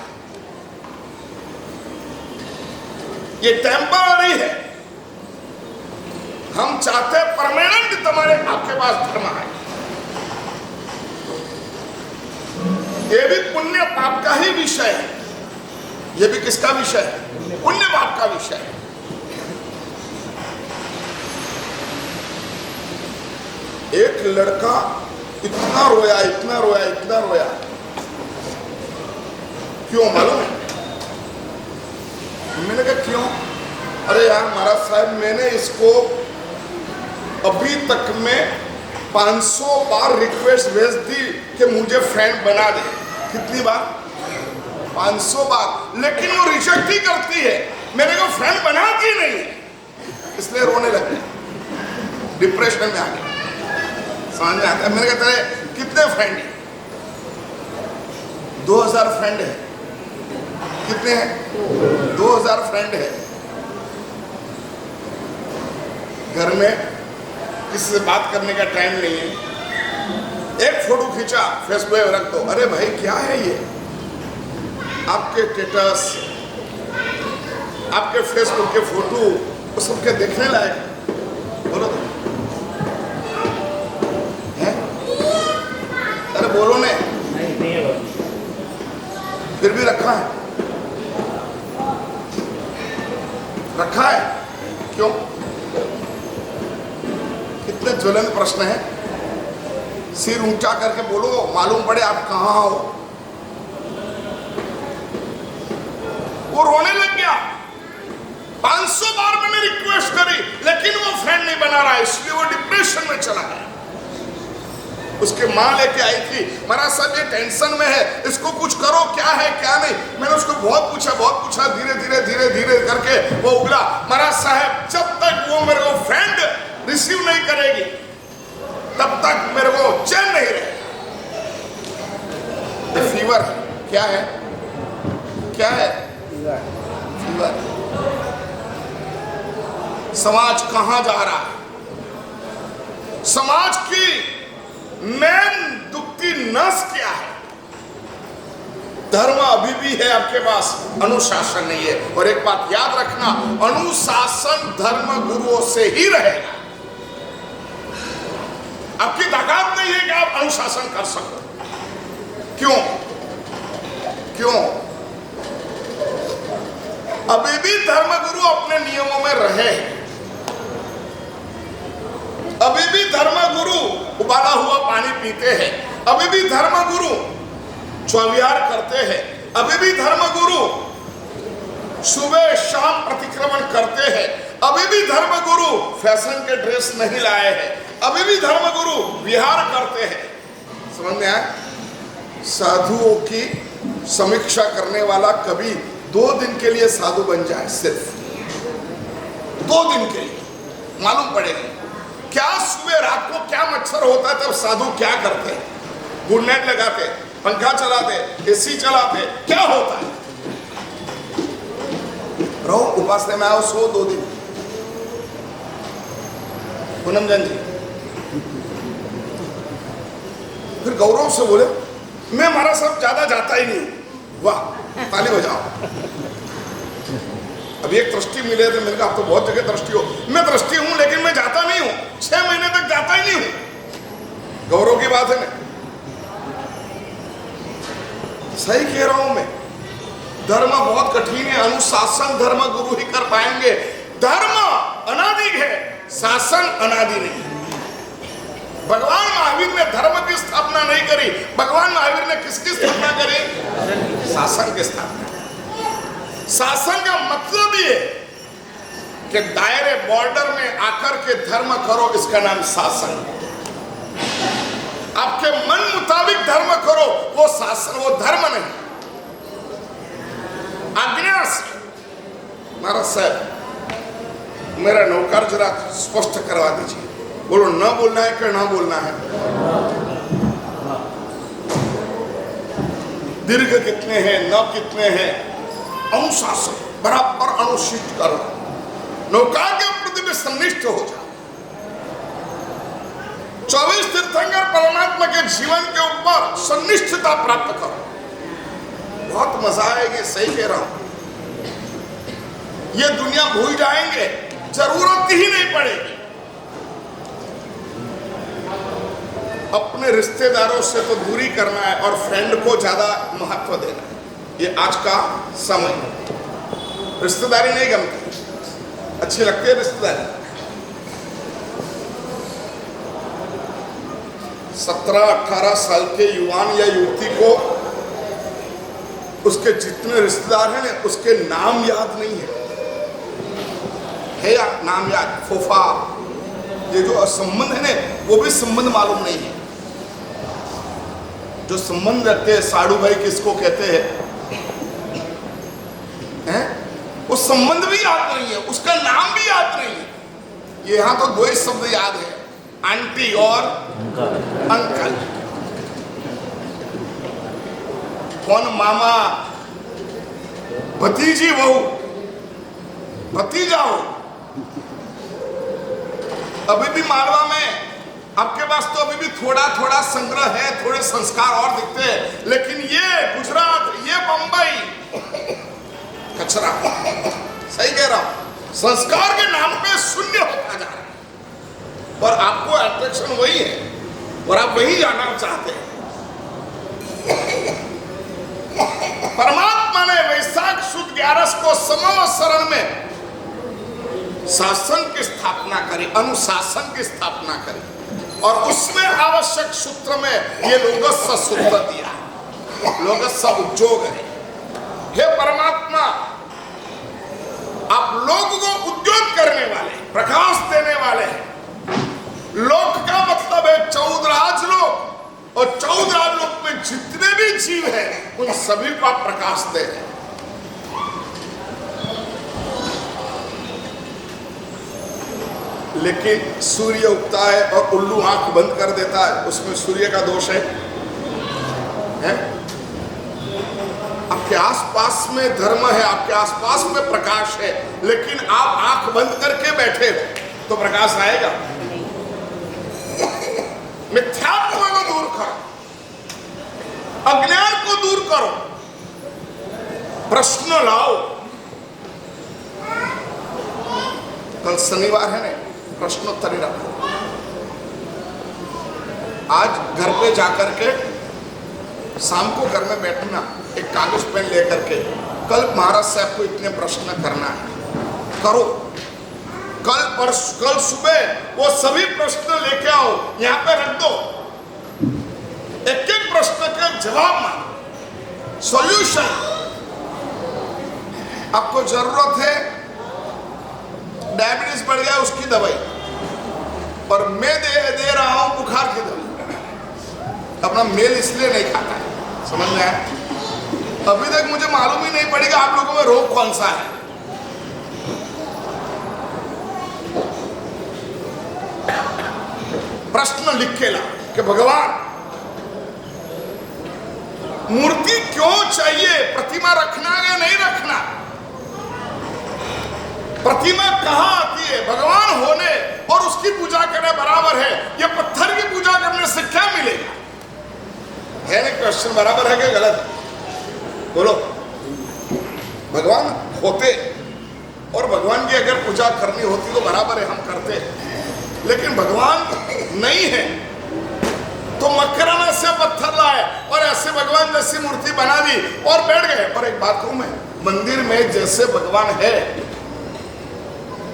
ये टेम्पररी है। हम चाहते परमानेंट तुम्हारे आपके पास धर्म आए। ये भी पुण्य पाप का ही विषय है। ये भी किसका विषय है? पुण्य पाप का विषय है। एक लड़का इतना रोया, इतना रोया, इतना रोया। क्यों मालूम है? मैंने कहा क्यों? अरे यार महाराज साहब, मैंने इसको अभी तक में 500 बार रिक्वेस्ट भेज दी कि मुझे फ्रेंड बना दे। कितनी बार? 500 बार, लेकिन वो रिजेक्ट ही करती है। मेरे को फ्रेंड बनाती नहीं है, इसलिए रोने लगे, डिप्रेशन में आ गए। समझ में आता है? मैंने कहा तेरे कितने फ्रेंड हैं? 2000 फ्रेंड है। कितने हैं? 2000 फ्रेंड है। घर में किसी से बात करने का टाइम नहीं है। एक फोटो खींचा, फेसबुक पे रख दो। अरे भाई क्या है ये? आपके स्टेटस, आपके फेसबुक के फोटो, वो सबके देखने लायक? बोलो तो है? अरे बोलो ने। नहीं है। फिर भी रखा है, रखा है क्यों? कितने ज्वलंत प्रश्न है। सिर ऊंचा करके बोलो, मालूम पड़े आप कहां हो। वो रोने लग गया। 500 बार मैंने रिक्वेस्ट करी, लेकिन वो फ्रेंड नहीं बना रहा, इसलिए वो डिप्रेशन में चला गया। उसकी माँ लेके आई थी, महाराज साहब ये टेंशन में है, इसको कुछ करो, क्या है क्या नहीं। मैंने उसको बहुत पूछा, धीरे धीरे करके वो उगला। महाराज साहब जब तक वो मेरे को फ्रेंड रिसीव नहीं करेगी, तब तक मेरे को चैन नहीं रहेगा। फीवर क्या है? क्या है? फीवर। समाज कहां जा रहा है? समाज की मेन दुखती नस क्या है? धर्म अभी भी है आपके पास, अनुशासन नहीं है। और एक बात याद रखना, अनुशासन धर्म गुरुओं से ही रहेगा। आपकी ताकत नहीं है कि आप अनुशासन कर सको। क्यों? क्यों? अभी भी धर्मगुरु अपने नियमों में रहे। अभी भी धर्मगुरु उबाला हुआ पानी पीते हैं। अभी भी धर्मगुरु चौविहार करते हैं। अभी भी धर्मगुरु सुबह शाम प्रतिक्रमण करते हैं। अभी भी धर्मगुरु फैशन के ड्रेस नहीं लाए हैं। अभी भी धर्मगुरु विहार करते हैं। समझ में आया? साधुओं की समीक्षा करने वाला कभी 2 दिन के लिए साधु बन जाए, सिर्फ 2 दिन के लिए, मालूम पड़ेगा क्या सुबह रात को क्या मच्छर होता है। तब साधु क्या करते हैं? गुड नाइट लगाते, पंखा चलाते, एसी चलाते, क्या होता है? रहो उपासना में आओ, सो 2 दिन। पूनम जन जी फिर गौरव से बोले, मैं हमारा सब ज्यादा जाता ही नहीं। वाह, ताली बजाओ। अभी एक दृष्टि मिले थे, मैंने कहा आप तो बहुत जगह दृष्टि हो। मैं दृष्टि हूं, लेकिन मैं जाता नहीं हूं। 6 महीने तक जाता ही नहीं हूं। गौरव की बात है ना? सही कह रहा हूं मैं। धर्म बहुत कठिन है, अनुशासन धर्म गुरु ही कर पाएंगे। धर्म अनादि है, शासन अनादि नहीं। भगवान महावीर ने धर्म की स्थापना नहीं करी। भगवान महावीर ने किसकी स्थापना करी? शासन की स्थापना। शासन का मतलब ये कि दायरे बॉर्डर में आकर के धर्म करो, इसका नाम शासन। आपके मन मुताबिक धर्म करो, वो शासन, वो धर्म नहीं। आज्ञा से महाराज साहब मेरा नौकर जरा स्पष्ट करवा दीजिए। बोलो, न बोलना है कि ना बोलना है? दीर्घ कितने हैं, न कितने हैं? अनुशासन बराबर अनुष्ठित करो। नौकार के प्रति में सन्निष्ठ हो जाओ। 24 तीर्थंकर परमात्मा के जीवन के ऊपर सन्निष्ठता प्राप्त करो। बहुत मजा आएगी, सही कह रहा हूं। ये दुनिया भूल जाएंगे, जरूरत ही नहीं पड़ेगी। अपने रिश्तेदारों से तो दूरी करना है और फ्रेंड को ज्यादा महत्व देना है। ये आज का समय है। रिश्तेदारी नहीं गमती, अच्छी लगती है रिश्तेदारी। 17-18 साल के युवान या युवती को उसके जितने रिश्तेदार हैं उसके नाम याद नहीं है या नाम याद, फूफा, ये जो संबंध है ना वो भी संबंध मालूम नहीं है। जो संबंध रखते हैं, साड़ू भाई किसको कहते हैं, वो संबंध भी याद नहीं है, उसका नाम भी याद नहीं है। ये यहां तो दो ही शब्द याद है, आंटी और अंकल। कौन मामा, भतीजी बहू, भतीजा हो। अभी भी मालवा में आपके पास तो अभी भी थोड़ा थोड़ा संग्रह है, थोड़े संस्कार और दिखते हैं, लेकिन ये गुजरात, ये बंबई कचरा, सही कह रहा हूं, संस्कार के नाम पे शून्य होता जा रहा है। और आपको अट्रैक्शन वही है और आप वही जाना चाहते हैं। परमात्मा ने वैशाख सुद 11 को समवसरण में शासन की स्थापना करी, अनुशासन की स्थापना करी और उसमें आवश्यक सूत्र में ये लोगस्य सूत्र दिया। लोगस्य उद्योग है। हे परमात्मा, आप लोग को उद्योग करने वाले, प्रकाश देने वाले हैं। लोक का मतलब है 14 लोक, और 14 लोक में जितने भी जीव हैं उन सभी को आप प्रकाश दे रहे हैं। लेकिन सूर्य उगता है और उल्लू आंख बंद कर देता है, उसमें सूर्य का दोष है? आपके आसपास में धर्म है, आपके आसपास में प्रकाश है, लेकिन आप आंख बंद करके बैठे हो तो प्रकाश आएगा? मिथ्यात्व को दूर करो, अज्ञान को दूर करो, प्रश्न लाओ। कल शनिवार है ना, प्रश्नोत्तरी रखो। आज घर पे जाकर के शाम को घर में बैठना, एक कागज पेन लेकर के, कल महाराज साहब को इतने प्रश्न करना है, करो। कल सुबह वो सभी प्रश्न लेके आओ, यहां पे रख दो। एक एक प्रश्न का जवाब मांगो, सॉल्यूशन। आपको जरूरत है डायबिटीज बढ़ गया उसकी दवाई, और मैं दे रहा हूं बुखार की दवाई। अपना मेल इसलिए नहीं खाता है, समझ में आया? अभी तक मुझे मालूम ही नहीं पड़ेगा आप लोगों में रोग कौन सा है। प्रश्न लिख के ला कि भगवान मूर्ति क्यों चाहिए, प्रतिमा रखना या नहीं रखना, प्रतिमा कहां आती है, भगवान होने और उसकी पूजा करने बराबर है, ये पत्थर की पूजा करने से क्या मिलेगा? है ना क्वेश्चन बराबर है कि गलत? बोलो। भगवान होते और भगवान की अगर पूजा करनी होती तो बराबर है, हम करते, लेकिन भगवान नहीं है तो मकराना से पत्थर लाए और ऐसे भगवान जैसी मूर्ति बना दी और बैठ गए। पर एक बात कहूं मैं, मंदिर में जैसे भगवान है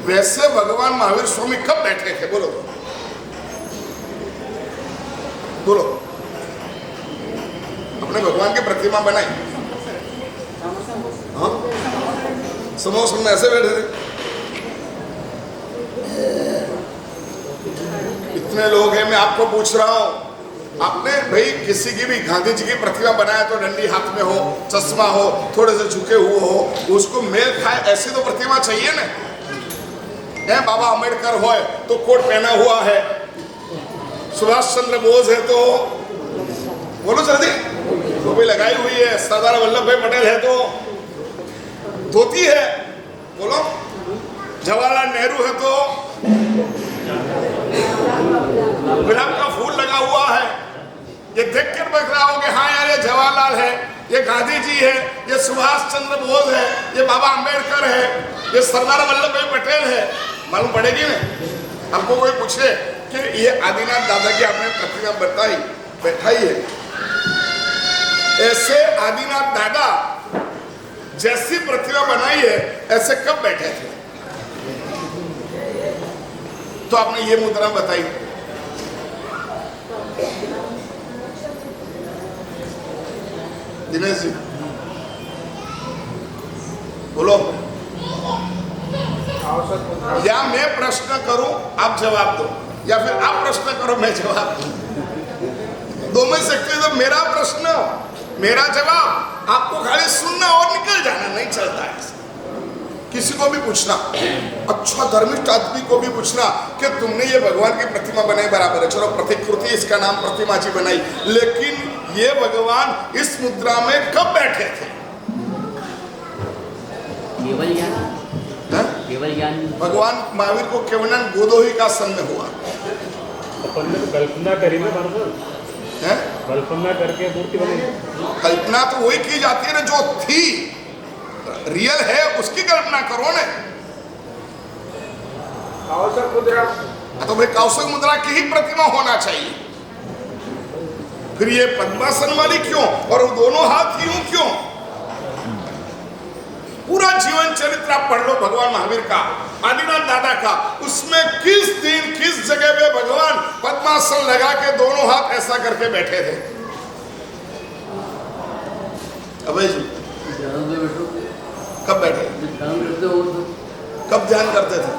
वैसे भगवान महावीर स्वामी कब बैठे थे? बोलो बोलो। अपने भगवान की प्रतिमा बनाई, हाँ, समोसा में ऐसे बैठे थे। इतने लोग हैं, मैं आपको पूछ रहा हूं, आपने भाई किसी की भी गांधी जी की प्रतिमा बनाया तो डंडी हाथ में हो, चश्मा हो, थोड़े से झुके हुए हो, उसको मेल खाए, ऐसी तो प्रतिमा चाहिए ना। है बाबा अम्बेडकर हो तो कोट पहना हुआ है, सुभाष चंद्र बोस है तो बोलो जल्दी, टोपी लगाई हुई है, सरदार वल्लभ भाई पटेल है तो धोती है, बोलो, जवाहरलाल नेहरू है तो गुलाब का फूल लगा हुआ है। ये देख कर बता रहा हो कि हाँ यार ये जवाहरलाल है, ये गांधी जी है, ये सुभाष चंद्र बोस है, ये बाबा अम्बेडकर है, ये सरदार वल्लभ भाई पटेल है। मालूम पड़ेगी ना? हमको कोई पूछे कि ये आदिनाथ दादा की आपने प्रतिमा बताई बैठाई है, ऐसे आदिनाथ दादा जैसी प्रतिमा बनाई है ऐसे कब बैठे थे? तो आपने ये मुद्रा बताई। दिनेश जी बोलो, या मैं प्रश्न करूं आप जवाब दो, या फिर आप प्रश्न करो मैं जवाब दूं। दो में से तो मेरा प्रश्न मेरा जवाब, आपको खाली सुनना और निकल जाना, नहीं चलता है। किसी को भी पूछना, अच्छा धर्मिष्ठ आदमी को भी पूछना कि तुमने ये भगवान की प्रतिमा बनाई, बराबर है, चलो प्रतिकृति इसका नाम प्रतिमा जी बनाई, लेकिन ये भगवान इस मुद्रा में कब बैठे थे? केवल ज्ञान, केवल ज्ञान। भगवान महावीर को केवल गोदोही का सन में हुआ। अपन ने तो कल्पना करी ना बराबर, है कल्पना करके मूर्ति बनी। कल्पना तो वही की जाती है ना जो थी, रियल है उसकी कल्पना करो ना। कौशक मुद्रा, तो भाई कौशक मुद्रा की ही प्रतिमा होना चाहिए। फिर ये पद्मासन वाली क्यों, और वो दोनों हाथ यूं क्यों? पूरा जीवन चरित्र आप पढ़ लो भगवान महावीर का, आदिनाथ दादा का, उसमें किस दिन किस जगह पे भगवान पद्मासन लगा के दोनों हाथ ऐसा करके बैठे थे? अबे जी कब बैठे, कब ध्यान करते थे?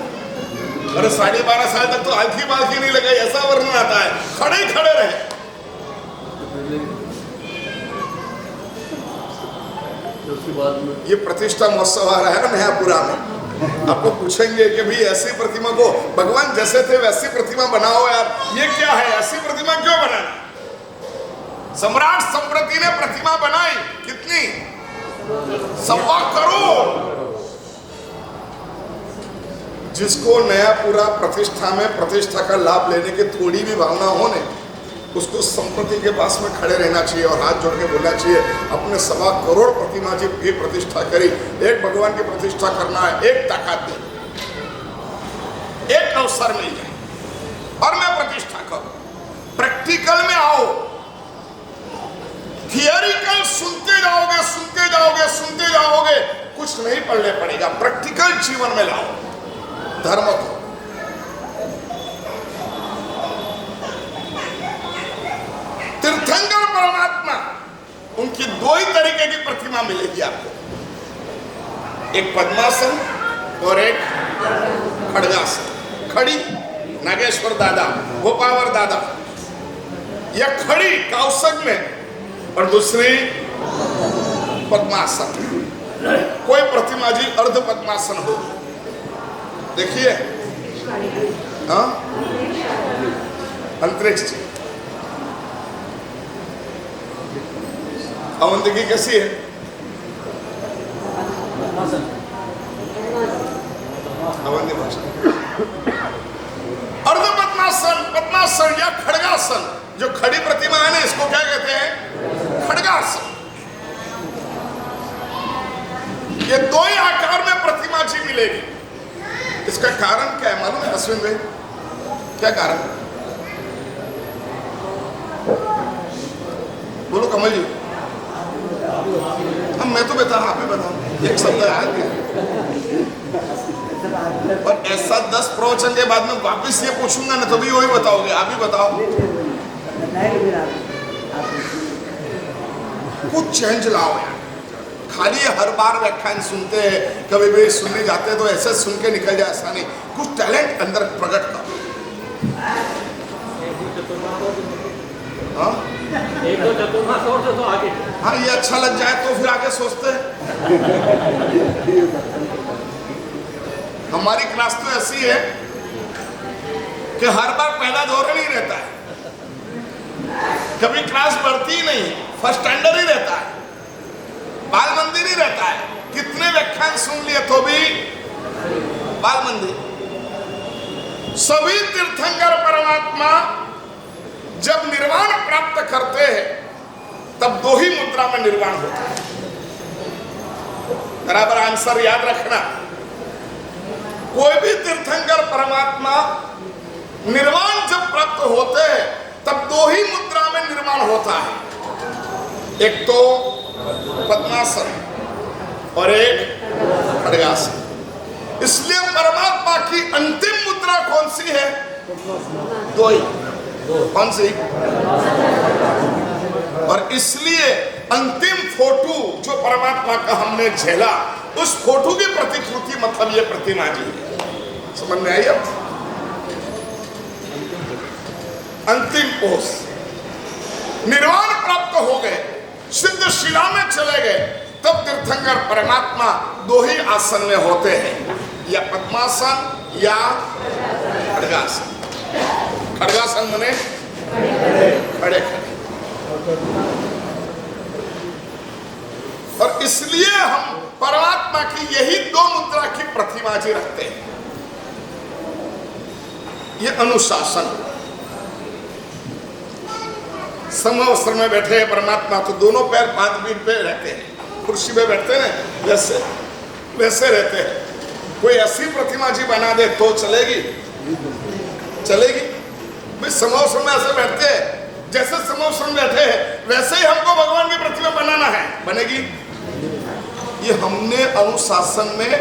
अरे 12.5 साल तक तो हल्की बाल्की नहीं लगाई, ऐसा वर्णन आता है, खड़े ही खड़े रहे। ये प्रतिष्ठा महोत्सव आ रहा है ना नयापुरा में, आपको पूछेंगे कि भाई ऐसी प्रतिमा को भगवान जैसे थे वैसी प्रतिमा बनाओ यार, ये क्या है, ऐसी प्रतिमा क्यों बनाना? सम्राट संप्रति ने प्रतिमा बनाई, कितनी? 1.25 करोड़। जिसको नयापुरा प्रतिष्ठा में प्रतिष्ठा का लाभ लेने की थोड़ी भी भावना हो ने, उसको संप्रति के पास में खड़े रहना चाहिए और हाथ जोड़ के बोलना चाहिए, अपने 1.25 करोड़ प्रतिमा जी की प्रतिष्ठा करी, एक भगवान की प्रतिष्ठा करना है, एक ताकत दे, एक अवसर मिल जाए और मैं प्रतिष्ठा करूं। प्रैक्टिकल में आओ, थियरिकल सुनते जाओगे सुनते जाओगे सुनते जाओगे, कुछ नहीं पढ़ने पड़ेगा। प्रैक्टिकल जीवन में लाओ धर्म को। तीर्थंकर परमात्मा, उनकी 2 ही तरीके की प्रतिमा मिलेगी आपको, एक पद्मासन और एक खड़गासन। खड़ी नागेश्वर दादा, गोपावर दादा, या खड़ी कौशक में और दूसरी पद्मासन। कोई प्रतिमा जी अर्ध पद्मासन हो, देखिए हाँ अंतरिक्ष जी अवंतिकी कैसी है? अवंती भाषा अर्ध पद्मासन, पद्मासन या खड़गासन। जो खड़ी प्रतिमा है ना, इसको क्या कहते हैं? खड़गासन। ये 2 ही आकार में प्रतिमा जी मिलेगी। इसका कारण क्या है मालूम है अश्विन भाई? क्या कारण? बोलो कमल जी। हम मैं तो बता, आप ही बताओ, एक शब्द आया और ऐसा 10 प्रवचन के बाद में वापस ये पूछूंगा ना तो भी वही बताओगे, आप ही बताओ। कुछ चेंज लाओ यार, खाली हर बार व्याख्यान सुनते हैं, कभी भी सुनने जाते हैं तो ऐसे सुन के निकल जाए, ऐसा नहीं, कुछ टैलेंट अंदर प्रकट करो। हाँ एक दो चतुर्मास और तो आगे, हाँ ये अच्छा लग जाए तो फिर आगे सोचते हैं। हमारी क्लास तो ऐसी है कि हर बार पहला धोरण ही रहता है, कभी क्लास बढ़ती ही नहीं, फर्स्ट स्टैंडर्ड ही रहता है, बाल मंदिर ही रहता है। कितने व्याख्यान सुन लिए तो भी बाल मंदिर। सभी तीर्थंकर परमात्मा जब निर्वाण प्राप्त करते हैं तब 2 ही मुद्रा में निर्वाण होता है। बराबर आंसर याद रखना। कोई भी तीर्थंकर परमात्मा निर्वाण जब प्राप्त होते हैं तब दो ही मुद्रा में निर्माण होता है, एक तो पद्मासन और एक खड्गासन। इसलिए परमात्मा की अंतिम मुद्रा कौन सी है? दो ही। कौन सी? और इसलिए अंतिम फोटो जो परमात्मा का हमने झेला, उस फोटो की प्रतिकृति मतलब ये प्रतिमा जी है। समझ में आई? अब अंतिम पोष निर्वाण प्राप्त हो गए, सिद्ध शिला में चले गए, तब तीर्थंकर परमात्मा दो ही आसन में होते हैं, या पद्मासन या खड्गासन। खड्गासन माने खड़े खड़े। और इसलिए हम परमात्मा की यही दो मुद्रा की प्रतिमा जी रखते हैं। ये अनुशासन। समवस्त्र में बैठे हैं परमात्मा तो दोनों पैर पांच बीट पे रहते हैं, कुर्सी पे बैठते हैं वैसे वैसे रहते हैं। कोई ऐसी प्रतिमा जी बना दे तो चलेगी? चलेगी भाई? समवस्त्र में ऐसे बैठते हैं, जैसे समवस्त्र में बैठे हैं वैसे ही हमको भगवान की प्रतिमा बनाना है, बनेगी? ये हमने अनुशासन में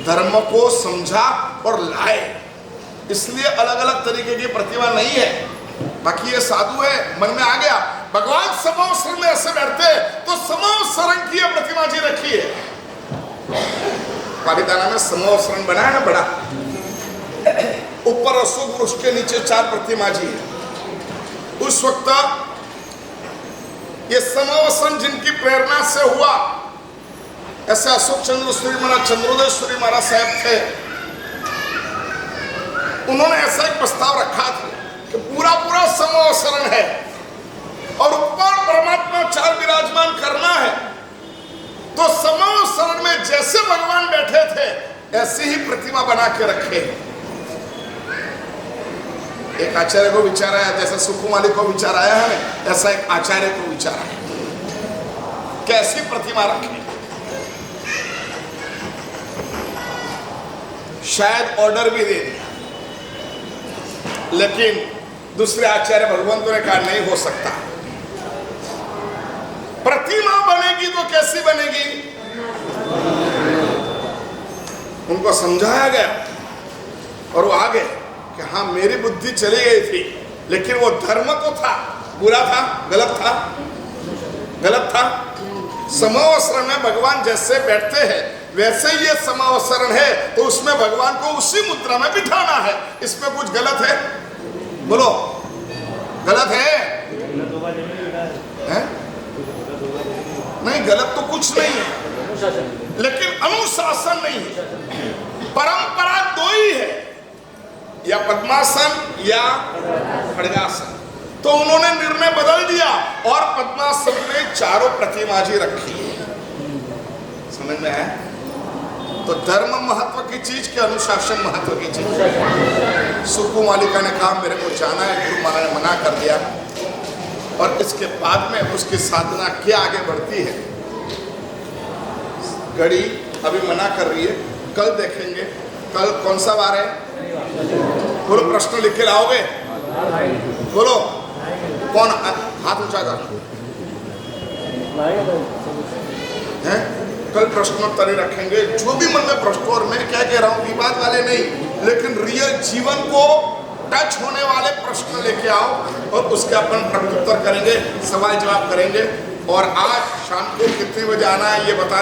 धर्म को समझा और लाए, इसलिए अलग अलग तरीके की प्रतिमा नहीं है। बाकी ये साधु है, मन में आ गया भगवान समवस्त्र में ऐसे बैठते तो समवस्त्र की प्रतिमा जी रखी है। पालिताना में समवस्त्र बनाया ना बड़ा, ऊपर अशोक वृक्ष के नीचे 4 प्रतिमा जी है। उस वक्त ये समवसन जिनकी प्रेरणा से हुआ, ऐसे अशोक चंद्र सूरी महाराज, चंद्रोदय सूरी महाराज साहब थे, उन्होंने ऐसा एक प्रस्ताव रखा था कि पूरा पूरा समवसन है और ऊपर परमात्मा 4 विराजमान करना है, तो समवसन में जैसे भगवान बैठे थे ऐसी ही प्रतिमा बना के रखे। एक आचार्य को विचार आया, जैसे सुकुमाली को विचार आया है, ऐसा एक आचार्य को विचार आया कैसी प्रतिमा रखें। शायद ऑर्डर भी दे दिया, लेकिन दूसरे आचार्य भगवंतों ने कहा नहीं हो सकता, प्रतिमा बनेगी तो कैसी बनेगी? उनको समझाया गया और वो आ गए कि हाँ मेरी बुद्धि चली गई थी, लेकिन वो धर्म तो था, बुरा था, गलत था, गलत था। समवस्त्र में भगवान जैसे बैठते हैं वैसे ही ये समवस्त्र है, तो उसमें भगवान को उसी मुद्रा में बिठाना है। इसमें कुछ गलत है? बोलो, गलत है? नहीं, गलत तो कुछ नहीं है, लेकिन अनुशासन नहीं है। परंपरा दो ही है, या पद्मासन या खड्गासन। तो उन्होंने निर्णय बदल दिया और पद्मासन में 4 प्रतिमा जी रखी है। समझ में आया? तो धर्म महत्व की चीज के अनुशासन महत्व की चीज। सुकुमालिका ने कहा मेरे को जाना है, गुरु महाराज ने मना कर दिया, और इसके बाद में उसकी साधना क्या आगे बढ़ती है, घड़ी अभी मना कर रही है, कल देखेंगे। कल कौन सा वार है? बोलो, प्रश्न लिख के लाओगे? बोलो, कौन हाथ ऊंचा कर? हैं? कल प्रश्नोत्तरी रखेंगे, जो भी मन में प्रश्न। और मैं क्या कह रहा हूँ, विवाद वाले नहीं, लेकिन रियल जीवन को टच होने वाले प्रश्न लेके आओ और उसके अपन प्रत्युत्तर करेंगे, सवाल जवाब करेंगे। और आज शाम को कितने बजे आना है ये बता